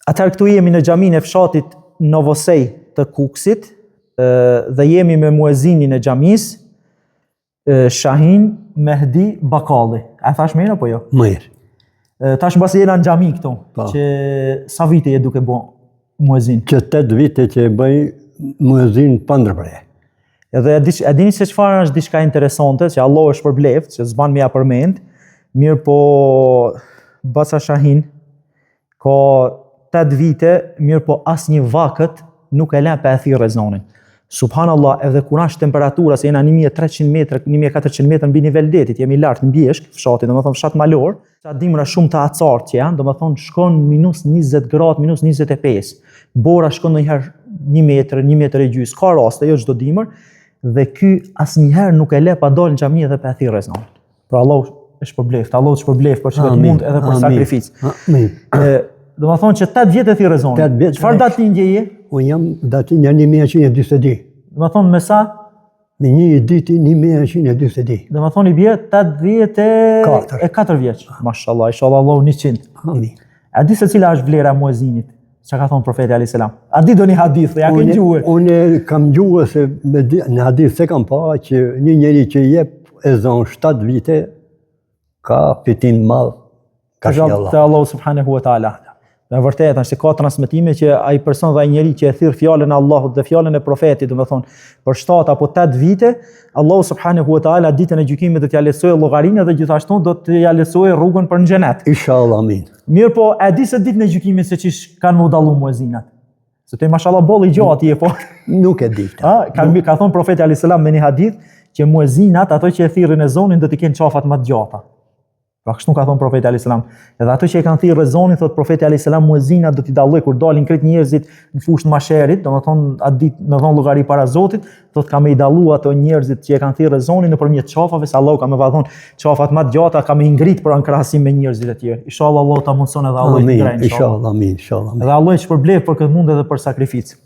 Atëherë këtu jemi në xhaminë e fshatit Novosej të Kukësit dhe jemi me muezinin e xhamisë, Shahin Mehdi Bakalli. A thash mirë apo jo? Mirë. Tash mbasi jena në xhami këtu, që sa vite je duke bo muezin? Që 8 vite që bëj muezin pa ndërprer. Edhe e dini se çfarë është diçka interesante, që Allah është përbleft, që s'ban me ja përmend, mirë po Baca Shahin ka 8 vite, mirë po asnjë vakët nuk e lën pa e thirrë rezonin. Subhanallah, edhe kur është temperatura, se jena 1300 metra, 1400 metra mbi nivel detit, jemi lart në Bjeshk, fshati, domethënë fshat malor, sa dimra shumë të acartë që janë, domethënë shkon minus 20 gradë, minus 25. Bora shkon ndonjëherë 1 metër, 1 metër e gjys, ka raste, jo çdo dimër, dhe ky asnjëherë nuk e le pa dal në xhami edhe pa thirrë rezonin. Pra Allah është përbleft, Allah është përbleft për çdo mund edhe për sakrificë. Amin. Domethënë që 8 vjet e thirrë rezonin. Çfarë datë ndjeje? Unë jam datin një 1940. Dhe më thonë me sa? Me një diti 1940. Dhe më thonë i bje 84 vjeç. Mashallah, inshallah Allah 100. Amin. A di se cila është vlera e muezinit? Që ka thonë profeti alayhis salam? A di do një hadith, ja ke gjuhë? Unë kam gjuhë se në hadith se kam pa që një njeri që jep ezan 7 vite ka fitim madh ka shi Allah. Te Allah subhanahu wa taala. Në vërtet është se ka transmetime që ai person dhe ai njeri që e thirr fjalën e Allahut dhe fjalën e profetit, domethënë për 7 apo 8 vite, Allahu subhanahu wa taala ditën e gjykimit do t'ja lëshojë llogarinë dhe gjithashtu do t'ja lëshojë rrugën për në xhenet. Inshallah, amin. Mirë po, e di se ditën e gjykimit se çish kanë mu dallu muezinat. Se te mashallah bolli gjatë je po. Nuk e di. Ka thonë profeti alayhis salam me një hadith që muezinat, ato që e thirrin e zonin do t'i kenë qafat më të gjata. Pra kështu ka thonë profeti alayhis salam. Edhe ato që e kanë thirrë rezonin, thot profeti alayhis salam, muezinat do t'i dalloj kur dalin krejt njerëzit në fushën masherit, domethënë atë ditë në dhon llogari para Zotit, thot ka me i dallu ato njerëzit që e kanë thirrë rezonin nëpërmjet qafave, se Allahu ka me vadhon qafat më të gjata, ka me i ngrit për në krahasim me njerëzit e tjerë. Inshallah Allah ta mundson edhe Allah të ngrejë. Inshallah, amin, inshallah. Edhe Allah që përblef për këtë mund edhe për sakrificë.